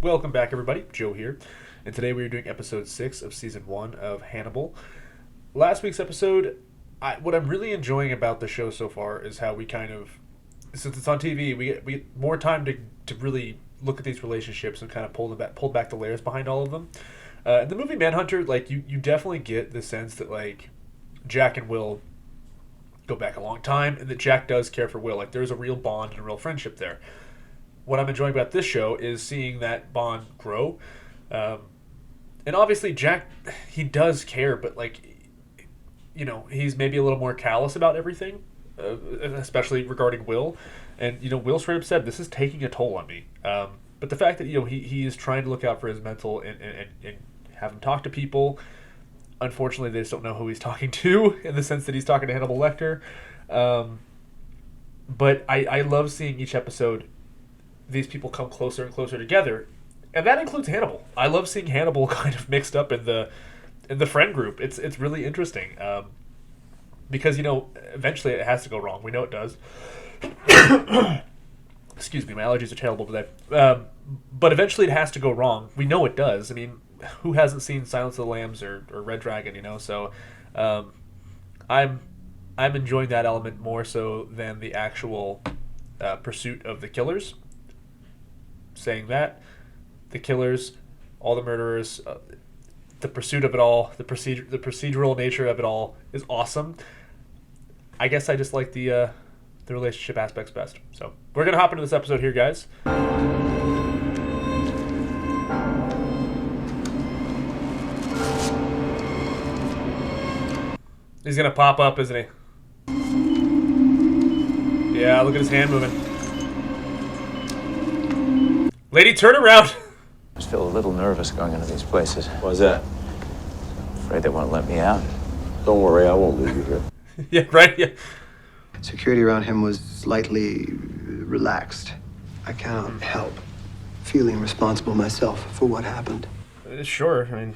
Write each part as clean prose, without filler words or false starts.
Welcome back, everybody. Joe here, and today we are doing episode 6 of season 1 of Hannibal. Last week's episode, what I'm really enjoying about the show so far is how we kind of, since it's on TV, we get more time to really look at these relationships and kind of pull back the layers behind all of them. In the movie Manhunter, like you definitely get the sense that like Jack and Will go back a long time, and that Jack does care for Will. Like there's a real bond and a real friendship there. What I'm enjoying about this show is seeing that bond grow. And obviously Jack, he does care, but like, you know, he's maybe a little more callous about everything, especially regarding Will. And, you know, Will straight up said, this is taking a toll on me. But the fact that, you know, he is trying to look out for his mental and have him talk to people. Unfortunately, they just don't know who he's talking to in the sense that he's talking to Hannibal Lecter. But I love seeing each episode these people come closer and closer together, and that includes Hannibal. I love seeing Hannibal kind of mixed up in the friend group. It's really interesting because, you know, eventually it has to go wrong. We know it does. Excuse me, my allergies are terrible today. But eventually it has to go wrong. We know it does. I mean, who hasn't seen Silence of the Lambs or Red Dragon? You know, so I'm enjoying that element more so than the actual pursuit of the killers. Saying that, the killers, all the murderers, the pursuit of it all, the procedural nature of it all is awesome. I guess I just like the relationship aspects best. So we're gonna hop into this episode here, guys. He's gonna pop up, isn't he? Yeah, look at his hand moving. Lady, turn around! I just feel a little nervous going into these places. Why's that? Afraid they won't let me out. Don't worry, I won't leave you here. Yeah, right? Yeah. Security around him was slightly relaxed. I cannot help feeling responsible myself for what happened. Sure, I mean...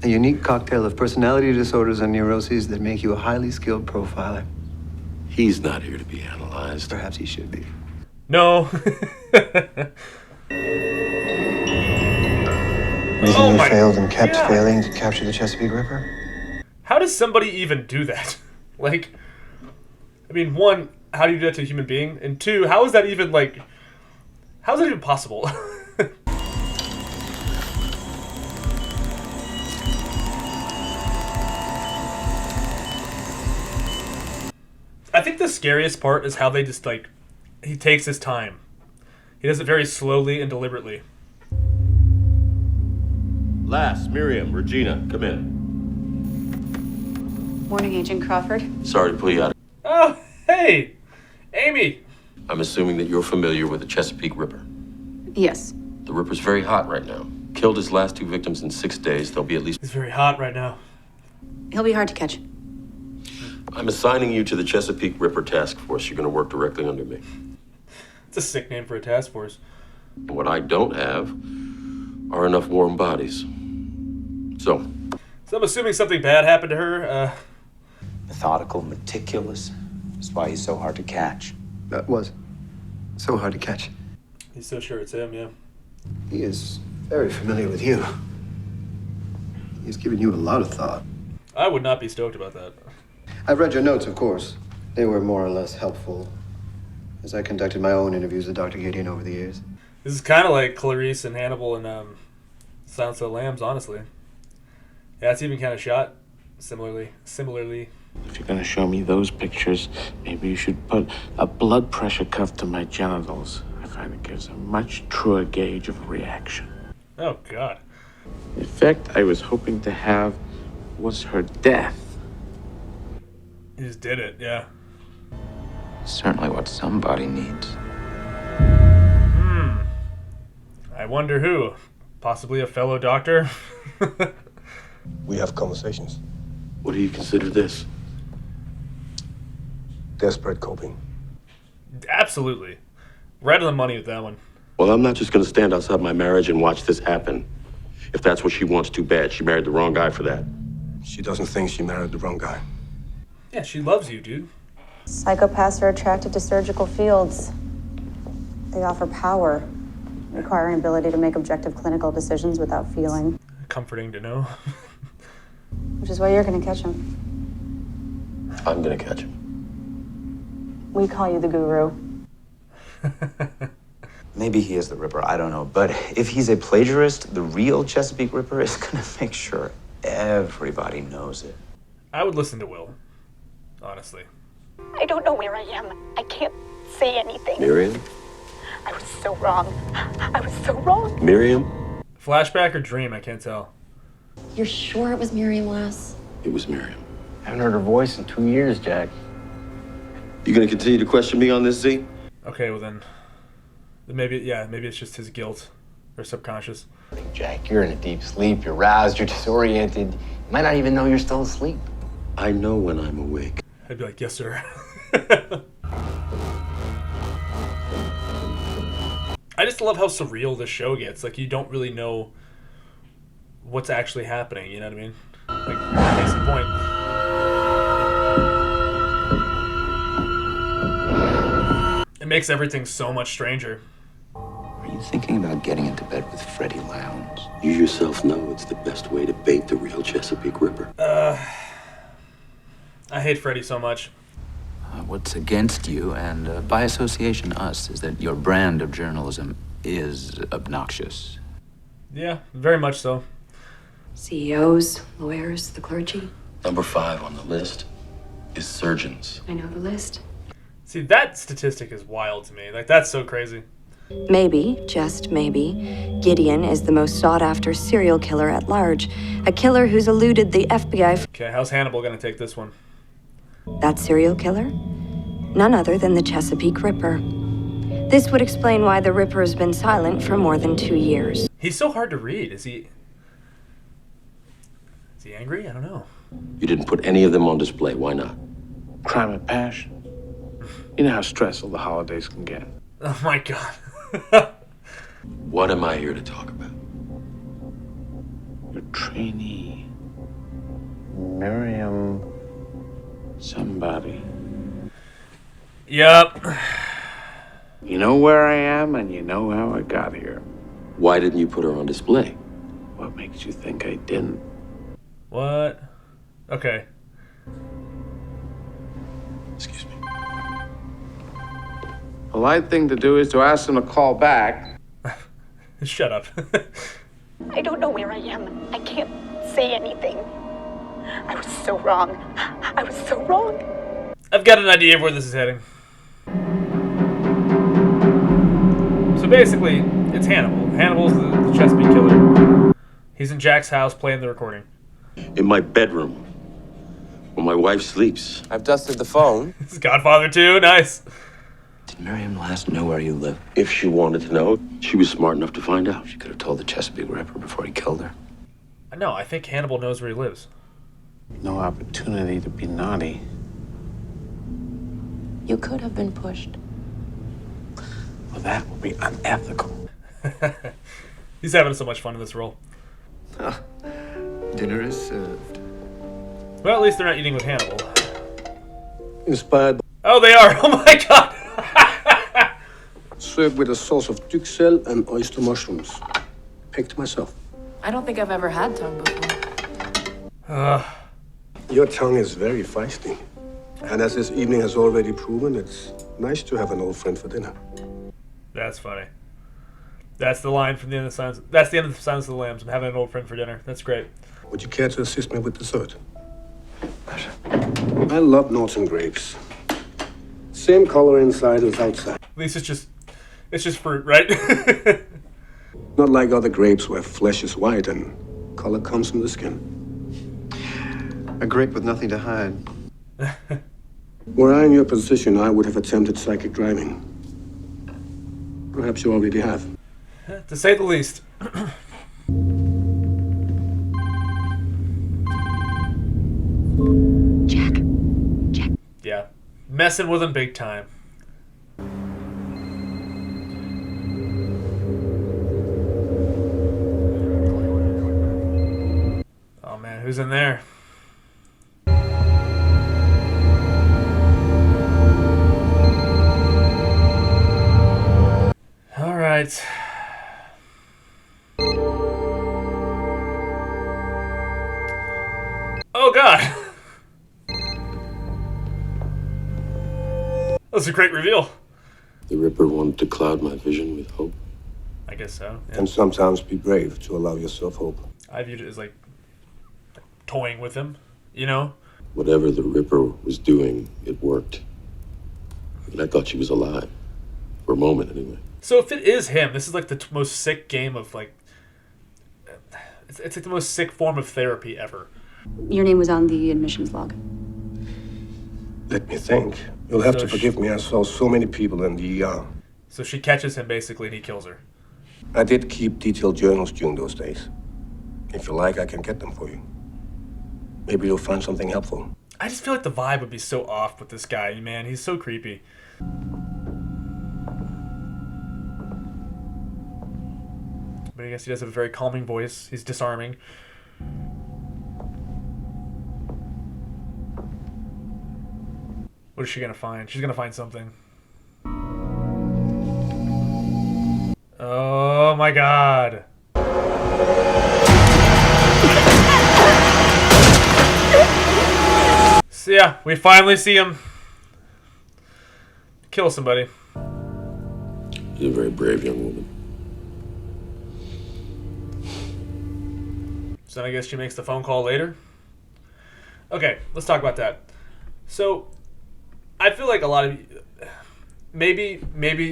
A unique cocktail of personality disorders and neuroses that make you a highly skilled profiler. He's not here to be analyzed. Perhaps he should be. No. Reason you failed and kept failing to capture the Chesapeake Ripper? How does somebody even do that? Like, I mean, one, how do you do that to a human being? And two, how is that even, like, how is that even possible? I think the scariest part is how they just, like, he takes his time. He does it very slowly and deliberately. Lass, Miriam, Regina, come in. Morning, Agent Crawford. Sorry to pull you out. Oh, hey! Amy! I'm assuming that you're familiar with the Chesapeake Ripper. Yes. The Ripper's very hot right now. Killed his last 2 victims in 6 days. There'll be at least... He's very hot right now. He'll be hard to catch. I'm assigning you to the Chesapeake Ripper Task Force. You're going to work directly under me. It's a sick name for a task force. What I don't have are enough warm bodies. So I'm assuming something bad happened to her. Methodical, meticulous. That's why he's so hard to catch. That was so hard to catch. He's so sure it's him, yeah. He is very familiar with you. He's given you a lot of thought. I would not be stoked about that. I've read your notes, of course. They were more or less helpful as I conducted my own interviews with Dr. Gideon over the years. This is kind of like Clarice and Hannibal and Silence of the Lambs, honestly. Yeah, it's even kind of shot similarly. If you're gonna show me those pictures, maybe you should put a blood pressure cuff to my genitals. I find it gives a much truer gauge of reaction. Oh, God. The effect I was hoping to have was her death. He just did it, yeah. Certainly what somebody needs. I wonder who. Possibly a fellow doctor? We have conversations. what do you consider this? Desperate coping. Absolutely. Right on the money with that one. Well, I'm not just going to stand outside my marriage and watch this happen. If that's what she wants, too bad. She married the wrong guy for that. She doesn't think she married the wrong guy. Yeah, she loves you, dude. Psychopaths are attracted to surgical fields. They offer power, require an ability to make objective clinical decisions without feeling. Comforting to know. Which is why you're gonna catch him. I'm gonna catch him. We call you the guru. Maybe he is the Ripper, I don't know. But if he's a plagiarist, the real Chesapeake Ripper is gonna make sure everybody knows it. I would listen to Will, honestly. I don't know where I am. I can't say anything. Miriam? I was so wrong. I was so wrong. Miriam? Flashback or dream? I can't tell. You're sure it was Miriam Lass? It was Miriam. Haven't heard her voice in 2 years, Jack. You gonna continue to question me on this, Z? Okay, well then maybe it's just his guilt or subconscious. Jack, you're in a deep sleep. You're roused. You're disoriented. You might not even know you're still asleep. I know when I'm awake. I'd be like, yes, sir. I just love how surreal this show gets. Like, you don't really know what's actually happening, you know what I mean? Like, case in point. It makes everything so much stranger. Are you thinking about getting into bed with Freddie Lowndes? You yourself know it's the best way to bait the real Chesapeake Ripper. I hate Freddie so much. What's against you, and by association us, is that your brand of journalism is obnoxious. Yeah, very much so. CEOs, lawyers, the clergy. Number 5 on the list is surgeons. I know the list. See, that statistic is wild to me. Like, that's so crazy. Maybe, just maybe, Gideon is the most sought-after serial killer at large. A killer who's eluded the FBI. Okay, how's Hannibal gonna take this one? That serial killer? None other than the Chesapeake Ripper. This would explain why the Ripper has been silent for more than 2 years. He's so hard to read. Is he angry? I don't know. You didn't put any of them on display. Why not? Crime and passion. You know how stressful the holidays can get. Oh my god. What am I here to talk about? Your trainee. Miriam. Somebody. Yup. You know where I am and you know how I got here. Why didn't you put her on display? What makes you think I didn't? What? Okay. Excuse me. Polite thing to do is to ask them to call back. Shut up. I don't know where I am. I can't say anything. I was so wrong. I was so wrong. I've got an idea of where this is heading. So basically, it's Hannibal. Hannibal's the Chesapeake killer. He's in Jack's house playing the recording. In my bedroom, where my wife sleeps. I've dusted the phone. It's Godfather 2, nice. Did Miriam Lass know where you live? If she wanted to know, she was smart enough to find out. She could have told the Chesapeake Ripper before he killed her. No, I think Hannibal knows where he lives. No opportunity to be naughty. You could have been pushed. Well, that would be unethical. He's having so much fun in this role. Dinner is served. Well, at least they're not eating with Hannibal. Inspired by Oh, they are! Oh my god! served with a sauce of duxelle and oyster mushrooms. Picked myself. I don't think I've ever had tongue before. Your tongue is very feisty. And as this evening has already proven, it's nice to have an old friend for dinner. That's funny. That's the line from the end of Silence. That's the end of Silence of the Lambs. I'm having an old friend for dinner. That's great. Would you care to assist me with dessert? I love Norton grapes. Same color inside as outside. At least it's just fruit, right? Not like other grapes where flesh is white and color comes from the skin. A grape with nothing to hide. Were I in your position, I would have attempted psychic driving. Perhaps you already have. To say the least. Jack. Yeah. Messing with him big time. Oh man, who's in there? All right. God. That was a great reveal. The Ripper wanted to cloud my vision with hope. I guess so. Yeah. And sometimes be brave to allow yourself hope. I viewed it as like toying with him, you know? Whatever the Ripper was doing, it worked. And I thought she was alive. For a moment, anyway. So if it is him, this is like the most sick game of like... It's like the most sick form of therapy ever. Your name was on the admissions log. Let me think. You'll have So to forgive me. I saw so many people in the ER. So she catches him basically and he kills her. I did keep detailed journals during those days. If you like, I can get them for you. Maybe you'll find something helpful. I just feel like the vibe would be so off with this guy, man. He's so creepy. But I guess he does have a very calming voice. He's disarming. What is she gonna find? She's gonna find something. Oh my God. So yeah, we finally see him kill somebody. She's a very brave young woman. So then I guess she makes the phone call later. Okay, let's talk about that. So, I feel like a lot of maybe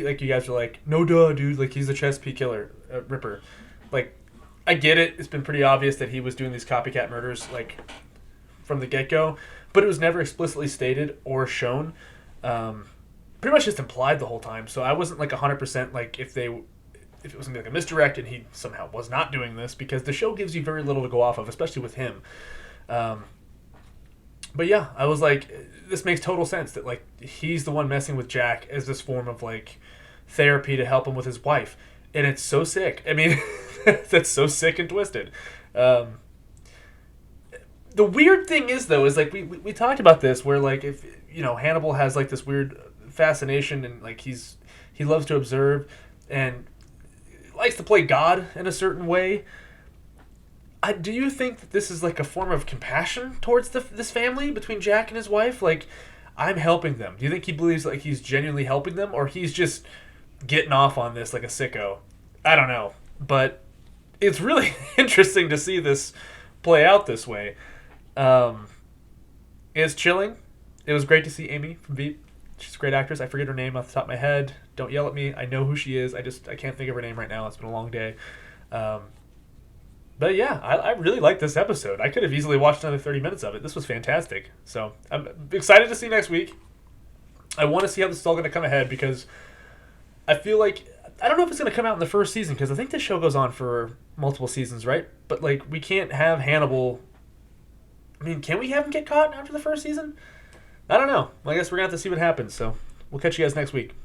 like you guys are like, no duh, dude, like he's the Chesapeake killer, Ripper. Like, I get it. It's been pretty obvious that he was doing these copycat murders like from the get-go, but it was never explicitly stated or shown. Pretty much just implied the whole time. So I wasn't like 100% like if it was gonna be like a misdirect and he somehow was not doing this, because the show gives you very little to go off of, especially with him. But yeah, I was like, this makes total sense that like he's the one messing with Jack as this form of like therapy to help him with his wife, and it's so sick. I mean, that's so sick and twisted. The weird thing is though, is like we talked about this, where like if you know Hannibal has like this weird fascination and like he loves to observe and likes to play God in a certain way. Do you think that this is like a form of compassion towards this family between Jack and his wife? Like, I'm helping them. Do you think he believes like he's genuinely helping them, or he's just getting off on this like a sicko? I don't know, but it's really interesting to see this play out this way. It's chilling. It was great to see Amy from Veep. She's a great actress. I forget her name off the top of my head. Don't yell at me. I know who she is. I can't think of her name right now. It's been a long day. But yeah, I really liked this episode. I could have easily watched another 30 minutes of it. This was fantastic. So I'm excited to see next week. I want to see how this is all going to come ahead, because I feel like, I don't know if it's going to come out in the first season, because I think this show goes on for multiple seasons, right? But like, we can't have Hannibal. I mean, can we have him get caught after the first season? I don't know. I guess we're going to have to see what happens. So we'll catch you guys next week.